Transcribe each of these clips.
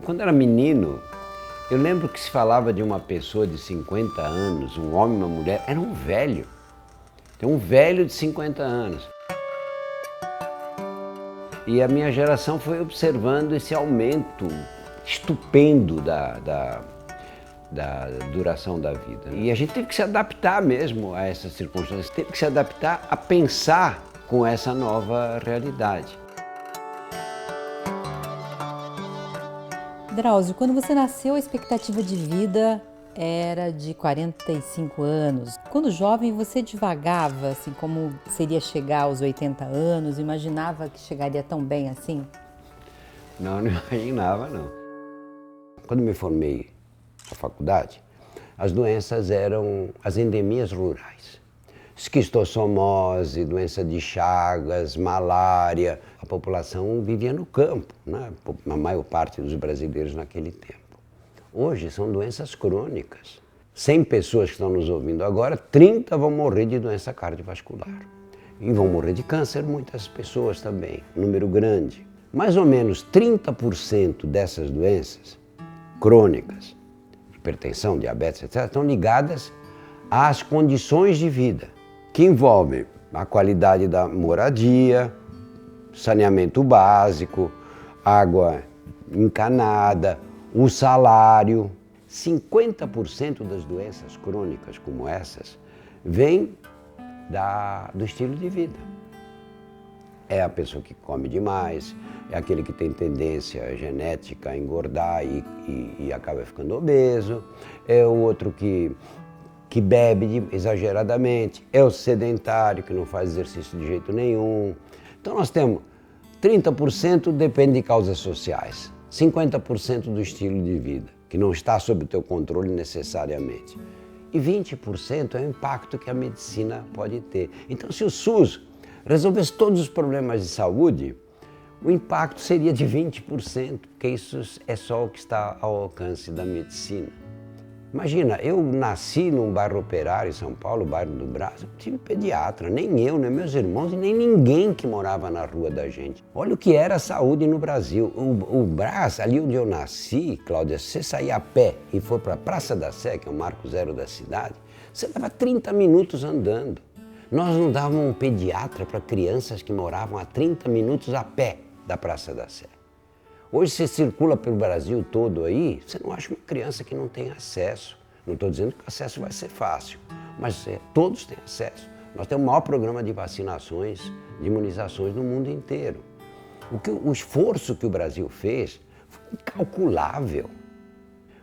Quando era menino, eu lembro que se falava de uma pessoa de 50 anos, um homem e uma mulher, era um velho. Tem um velho de 50 anos. E a minha geração foi observando esse aumento estupendo da duração da vida. E a gente teve que se adaptar mesmo a essas circunstâncias, teve que se adaptar a pensar com essa nova realidade. Drauzio, quando você nasceu, a expectativa de vida era de 45 anos. Quando jovem, você divagava, assim, como seria chegar aos 80 anos? Imaginava que chegaria tão bem assim? Não imaginava, não. Quando me formei na faculdade, as doenças eram as endemias rurais. Esquistossomose, doença de Chagas, malária. A população vivia no campo, né? A maior parte dos brasileiros naquele tempo. Hoje são doenças crônicas. 100 pessoas que estão nos ouvindo agora, 30 vão morrer de doença cardiovascular. E vão morrer de câncer muitas pessoas também, um número grande. Mais ou menos 30% dessas doenças crônicas, hipertensão, diabetes, etc., estão ligadas às condições de vida, que envolvem a qualidade da moradia, saneamento básico, água encanada, o salário. 50% das doenças crônicas como essas vêm do estilo de vida. É a pessoa que come demais, é aquele que tem tendência genética a engordar e acaba ficando obeso, é o outro que bebe exageradamente, é o sedentário que não faz exercício de jeito nenhum. Então nós temos 30% depende de causas sociais, 50% do estilo de vida, que não está sob o teu controle necessariamente. E 20% é o impacto que a medicina pode ter. Então se o SUS resolvesse todos os problemas de saúde, o impacto seria de 20%, porque isso é só o que está ao alcance da medicina. Imagina, eu nasci num bairro operário em São Paulo, bairro do Brás, eu tive pediatra, nem eu, nem meus irmãos, e nem ninguém que morava na rua da gente. Olha o que era a saúde no Brasil. O Brás, ali onde eu nasci, Cláudia, se você sair a pé e for para a Praça da Sé, que é o marco zero da cidade, você leva 30 minutos andando. Nós não dávamos um pediatra para crianças que moravam a 30 minutos a pé da Praça da Sé. Hoje você circula pelo Brasil todo aí, você não acha uma criança que não tem acesso. Não estou dizendo que o acesso vai ser fácil, mas todos têm acesso. Nós temos o maior programa de vacinações, de imunizações no mundo inteiro. O esforço que o Brasil fez foi incalculável.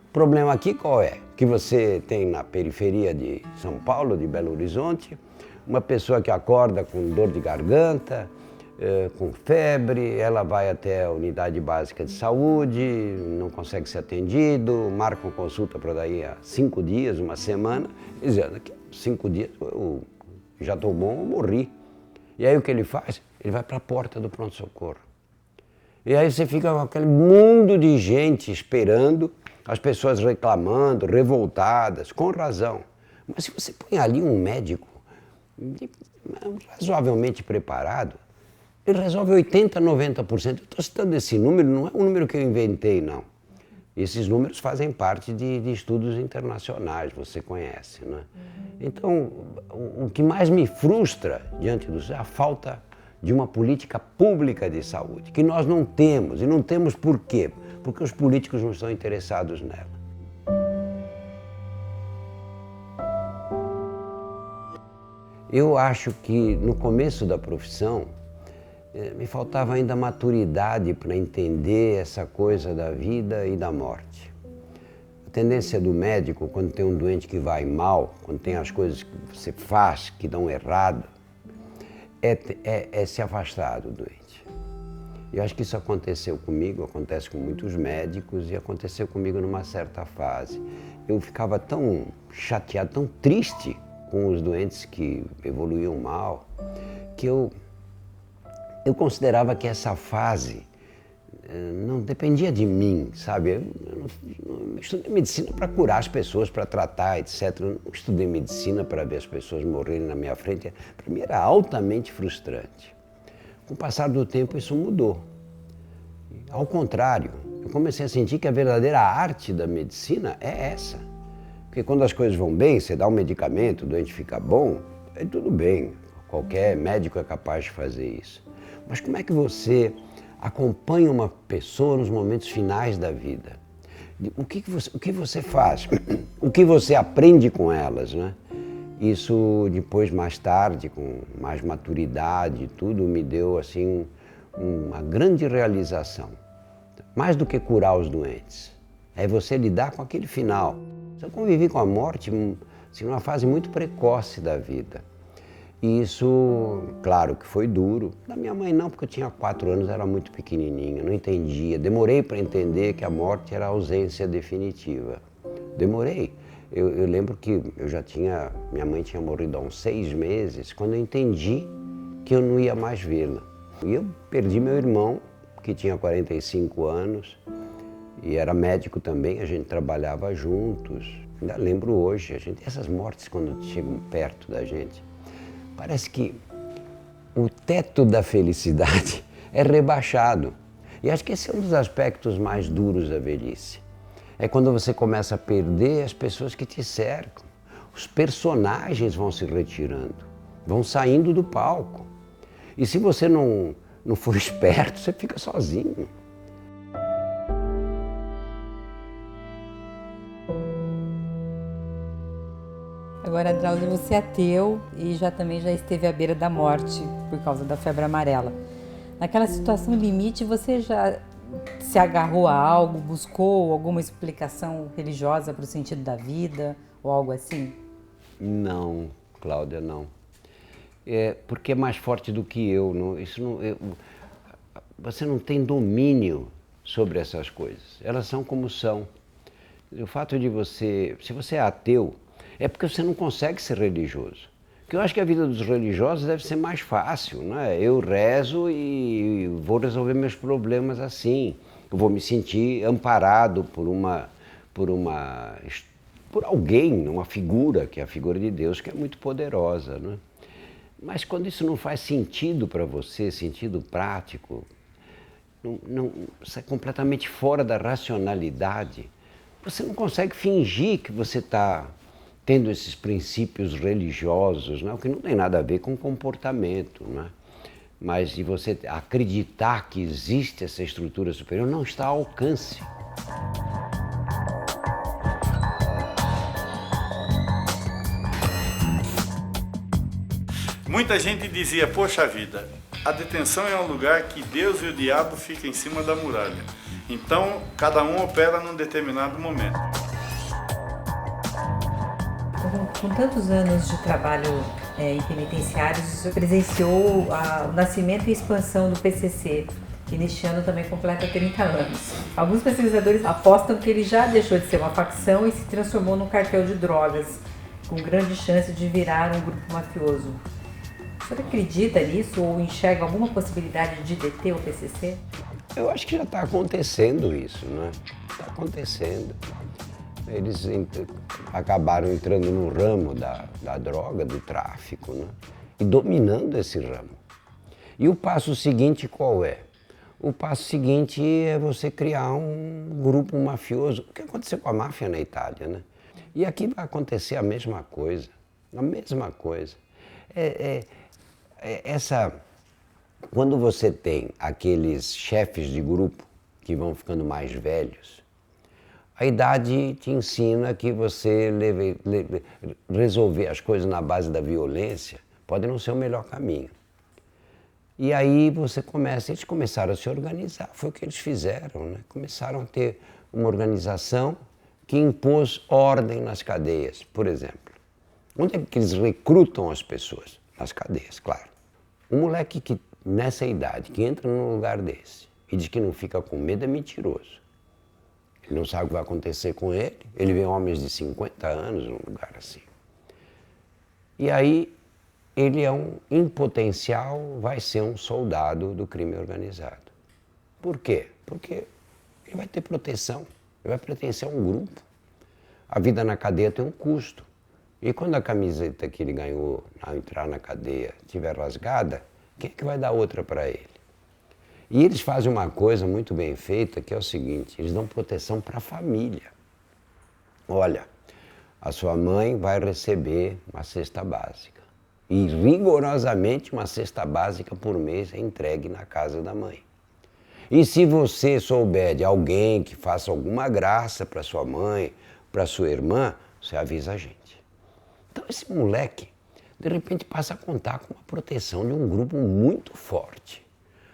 O problema aqui qual é? Que você tem na periferia de São Paulo, de Belo Horizonte, uma pessoa que acorda com dor de garganta, com febre, ela vai até a unidade básica de saúde, não consegue ser atendido, marca uma consulta para daí a 5 dias, uma semana, e dizendo que 5 dias eu já estou bom, eu morri. E aí o que ele faz? Ele vai para a porta do pronto-socorro. E aí você fica com aquele mundo de gente esperando, as pessoas reclamando, revoltadas, com razão. Mas se você põe ali um médico razoavelmente preparado, ele resolve 80%, 90%. Eu estou citando esse número, não é um número que eu inventei, não. Esses números fazem parte de estudos internacionais, você conhece, né? Então, o que mais me frustra diante disso é a falta de uma política pública de saúde, que nós não temos. E não temos por quê? Porque os políticos não estão interessados nela. Eu acho que no começo da profissão, me faltava ainda maturidade para entender essa coisa da vida e da morte. A tendência do médico, quando tem um doente que vai mal, quando tem as coisas que você faz que dão errado, é se afastar do doente. Eu acho que isso aconteceu comigo, acontece com muitos médicos e aconteceu comigo numa certa fase. Eu ficava tão chateado, tão triste com os doentes que evoluíam mal, que eu considerava que essa fase não dependia de mim, sabe? Eu não estudei medicina para curar as pessoas, para tratar, etc. Eu não estudei medicina para ver as pessoas morrerem na minha frente. Para mim era altamente frustrante. Com o passar do tempo isso mudou. Ao contrário, eu eu comecei a sentir que a verdadeira arte da medicina é essa. Porque quando as coisas vão bem, você dá um medicamento, o doente fica bom, é tudo bem. Qualquer médico é capaz de fazer isso. Mas como é que você acompanha uma pessoa nos momentos finais da vida? O que você faz? O que você aprende com elas, né? Isso depois, mais tarde, com mais maturidade, tudo me deu assim uma grande realização. Mais do que curar os doentes, é você lidar com aquele final. Eu convivi com a morte assim, numa fase muito precoce da vida. E isso, claro que foi duro. Da minha mãe não, porque eu tinha 4 anos, era muito pequenininha, não entendia. Demorei para entender que a morte era a ausência definitiva. Demorei. Eu lembro que minha mãe tinha morrido há uns 6 meses, quando eu entendi que eu não ia mais vê-la. E eu perdi meu irmão, que tinha 45 anos, e era médico também, a gente trabalhava juntos. Ainda lembro hoje, essas mortes quando chegam perto da gente, parece que o teto da felicidade é rebaixado. E acho que esse é um dos aspectos mais duros da velhice. É quando você começa a perder as pessoas que te cercam. Os personagens vão se retirando, vão saindo do palco. E se você não for esperto, você fica sozinho. Agora, Drauzio, você é ateu e também já esteve à beira da morte por causa da febre amarela. Naquela situação limite, você já se agarrou a algo, buscou alguma explicação religiosa para o sentido da vida ou algo assim? Não, Cláudia, não. Porque é mais forte do que eu. Você não tem domínio sobre essas coisas. Elas são como são. O fato de se você é ateu, é porque você não consegue ser religioso. Porque eu acho que a vida dos religiosos deve ser mais fácil, né? Eu rezo e vou resolver meus problemas assim. Eu vou me sentir amparado por alguém, uma figura, que é a figura de Deus, que é muito poderosa, né? Mas quando isso não faz sentido para você, sentido prático, isso é completamente fora da racionalidade, você não consegue fingir que você está tendo esses princípios religiosos, né? O que não tem nada a ver com comportamento, né? Mas de você acreditar que existe essa estrutura superior não está ao alcance. Muita gente dizia, poxa vida, a detenção é um lugar que Deus e o diabo ficam em cima da muralha. Então, cada um opera num determinado momento. Com tantos anos de trabalho em penitenciários, você presenciou o nascimento e expansão do PCC, que neste ano também completa 30 anos. Alguns pesquisadores apostam que ele já deixou de ser uma facção e se transformou num cartel de drogas, com grande chance de virar um grupo mafioso. O senhor acredita nisso ou enxerga alguma possibilidade de deter o PCC? Eu acho que já está acontecendo isso, né? Está acontecendo. Eles acabaram entrando no ramo da droga, do tráfico, né? E dominando esse ramo. E o passo seguinte qual é? O passo seguinte é você criar um grupo mafioso. O que aconteceu com a máfia na Itália, né? E aqui vai acontecer a mesma coisa. A mesma coisa. Quando você tem aqueles chefes de grupo que vão ficando mais velhos, a idade te ensina que você resolver as coisas na base da violência pode não ser o melhor caminho. E aí eles começaram a se organizar, foi o que eles fizeram, né? Começaram a ter uma organização que impôs ordem nas cadeias, por exemplo. Onde é que eles recrutam as pessoas? Nas cadeias, claro. Um moleque que, nessa idade, que entra num lugar desse e diz que não fica com medo é mentiroso. Ele não sabe o que vai acontecer com ele, ele vê homens de 50 anos num lugar assim. E aí, ele em potencial, vai ser um soldado do crime organizado. Por quê? Porque ele vai ter proteção, ele vai pertencer a um grupo. A vida na cadeia tem um custo. E quando a camiseta que ele ganhou ao entrar na cadeia estiver rasgada, quem é que vai dar outra para ele? E eles fazem uma coisa muito bem feita, que é o seguinte, eles dão proteção para a família. Olha, a sua mãe vai receber uma cesta básica. E rigorosamente uma cesta básica por mês é entregue na casa da mãe. E se você souber de alguém que faça alguma graça para sua mãe, para sua irmã, você avisa a gente. Então esse moleque, de repente, passa a contar com a proteção de um grupo muito forte.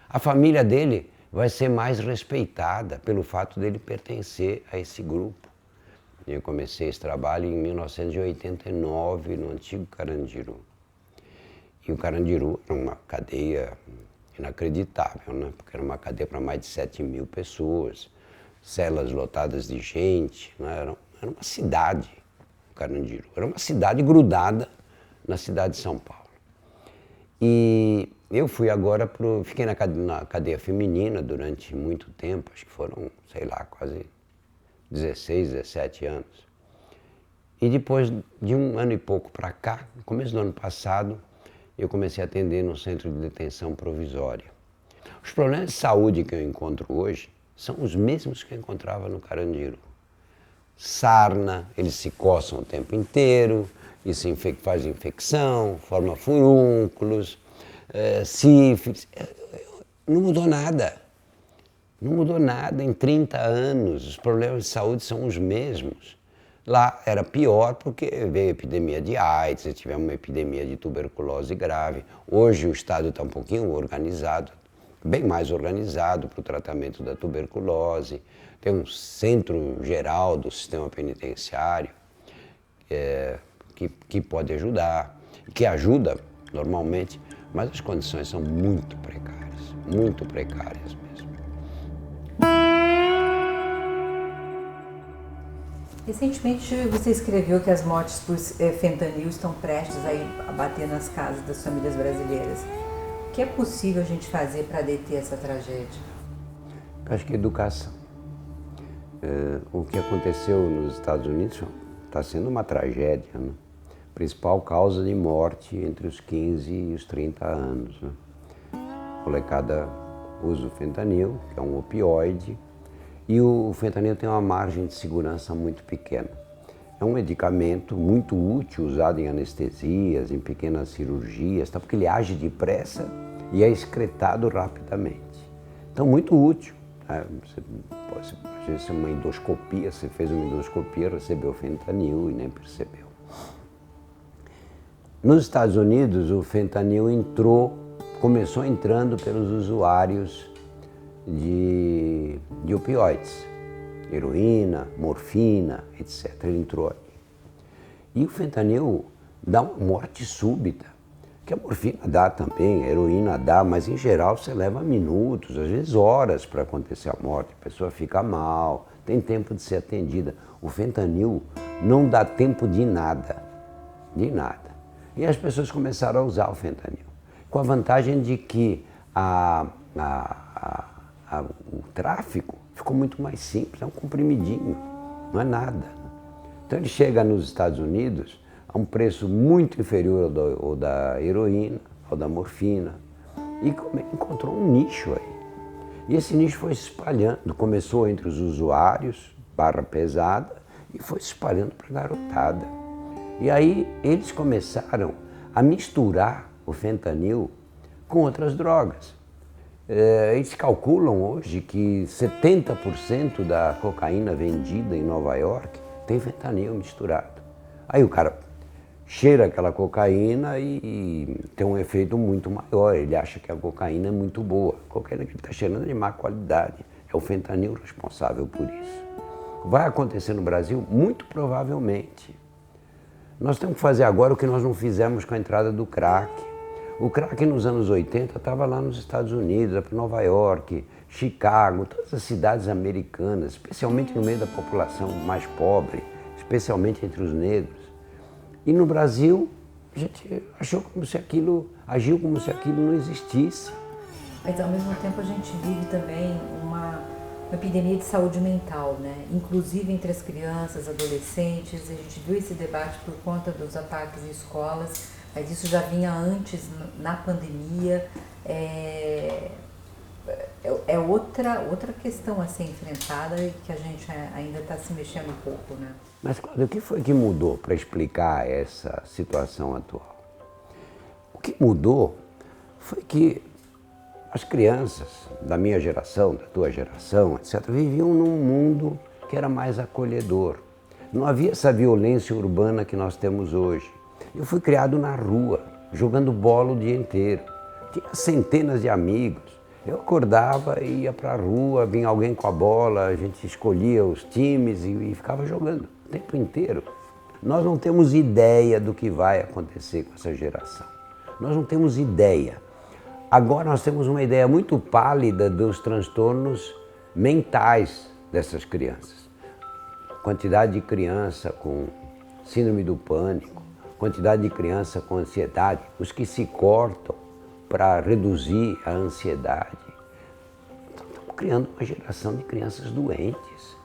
A família dele vai ser mais respeitada pelo fato dele pertencer a esse grupo. Eu comecei esse trabalho em 1989, no antigo Carandiru. E o Carandiru era uma cadeia inacreditável, né? Porque era uma cadeia para mais de 7.000 pessoas, celas lotadas de gente, né? Era uma cidade, o Carandiru. Era uma cidade grudada na cidade de São Paulo. E eu fui agora fiquei na cadeia feminina durante muito tempo, acho que foram, sei lá, quase 16, 17 anos. E depois de um ano e pouco para cá, no começo do ano passado, eu comecei a atender no centro de detenção provisória. Os problemas de saúde que eu encontro hoje são os mesmos que eu encontrava no Carandiru. Sarna, eles se coçam o tempo inteiro, isso faz infecção, forma furúnculos, sífilis. Não mudou nada. Não mudou nada em 30 anos. Os problemas de saúde são os mesmos. Lá era pior porque veio a epidemia de AIDS, tivemos uma epidemia de tuberculose grave. Hoje o Estado está um pouquinho organizado, bem mais organizado para o tratamento da tuberculose. Tem um centro geral do sistema penitenciário que pode ajudar, que ajuda normalmente, mas as condições são muito precárias mesmo. Recentemente você escreveu que as mortes por fentanil estão prestes a bater nas casas das famílias brasileiras. O que é possível a gente fazer para deter essa tragédia? Acho que educação. O que aconteceu nos Estados Unidos está sendo uma tragédia, né? Principal causa de morte entre os 15 e os 30 anos. Né? A molecada usa o fentanil, que é um opioide, e o fentanil tem uma margem de segurança muito pequena. É um medicamento muito útil, usado em anestesias, em pequenas cirurgias, tá? Porque ele age depressa e é excretado rapidamente. Então, muito útil. Às vezes, uma endoscopia, você fez uma endoscopia, recebeu fentanil e nem percebeu. Nos Estados Unidos, o fentanil começou entrando pelos usuários de opioides, heroína, morfina, etc. Ele entrou ali. E o fentanil dá uma morte súbita, que a morfina dá também, a heroína dá, mas em geral você leva minutos, às vezes horas para acontecer a morte, a pessoa fica mal, tem tempo de ser atendida. O fentanil não dá tempo de nada, de nada. E as pessoas começaram a usar o fentanil, com a vantagem de que o tráfico ficou muito mais simples, é um comprimidinho, não é nada. Então ele chega nos Estados Unidos a um preço muito inferior ao da heroína, ao da morfina, e encontrou um nicho aí. E esse nicho foi se espalhando, começou entre os usuários, barra pesada, e foi se espalhando para a garotada. E aí eles começaram a misturar o fentanil com outras drogas. Eles calculam hoje que 70% da cocaína vendida em Nova York tem fentanil misturado. Aí o cara cheira aquela cocaína e tem um efeito muito maior. Ele acha que a cocaína é muito boa. A cocaína que ele está cheirando é de má qualidade. É o fentanil responsável por isso. Vai acontecer no Brasil? Muito provavelmente. Nós temos que fazer agora o que nós não fizemos com a entrada do crack. O crack nos anos 80 estava lá nos Estados Unidos, Nova York, Chicago, todas as cidades americanas, especialmente no meio da população mais pobre, especialmente entre os negros. E no Brasil, a gente agiu como se aquilo não existisse. Mas ao mesmo tempo a gente vive também uma epidemia de saúde mental, né? Inclusive entre as crianças, adolescentes. A gente viu esse debate por conta dos ataques em escolas, mas isso já vinha antes, na pandemia. É É outra questão a ser enfrentada e que a gente ainda está se mexendo um pouco, né? Mas, Cláudia, o que foi que mudou para explicar essa situação atual? O que mudou foi que as crianças da minha geração, da tua geração, etc., viviam num mundo que era mais acolhedor. Não havia essa violência urbana que nós temos hoje. Eu fui criado na rua, jogando bola o dia inteiro. Tinha centenas de amigos. Eu acordava e ia para a rua, vinha alguém com a bola, a gente escolhia os times e ficava jogando o tempo inteiro. Nós não temos ideia do que vai acontecer com essa geração. Nós não temos ideia. Agora nós temos uma ideia muito pálida dos transtornos mentais dessas crianças. Quantidade de criança com síndrome do pânico, quantidade de criança com ansiedade, os que se cortam para reduzir a ansiedade. Então, estamos criando uma geração de crianças doentes,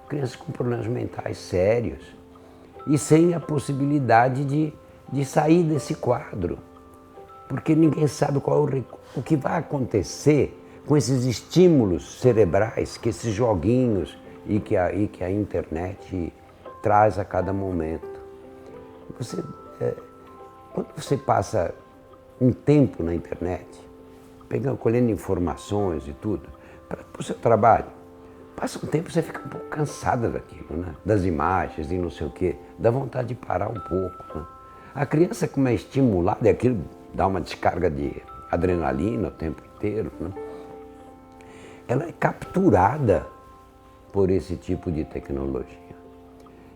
crianças com problemas mentais sérios e sem a possibilidade de sair desse quadro, porque ninguém sabe o que vai acontecer com esses estímulos cerebrais, que esses joguinhos e que a internet traz a cada momento. Quando você passa um tempo na internet, colhendo informações e tudo, para o seu trabalho, passa um tempo você fica um pouco cansada daquilo, né? Das imagens e não sei o quê, dá vontade de parar um pouco. Né? A criança, como é estimulada, e aquilo dá uma descarga de adrenalina o tempo inteiro, né? Ela é capturada por esse tipo de tecnologia.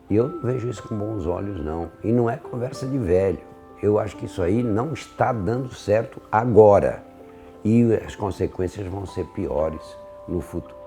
E eu não vejo isso com bons olhos, não. E não é conversa de velho. Eu acho que isso aí não está dando certo agora. E as consequências vão ser piores no futuro.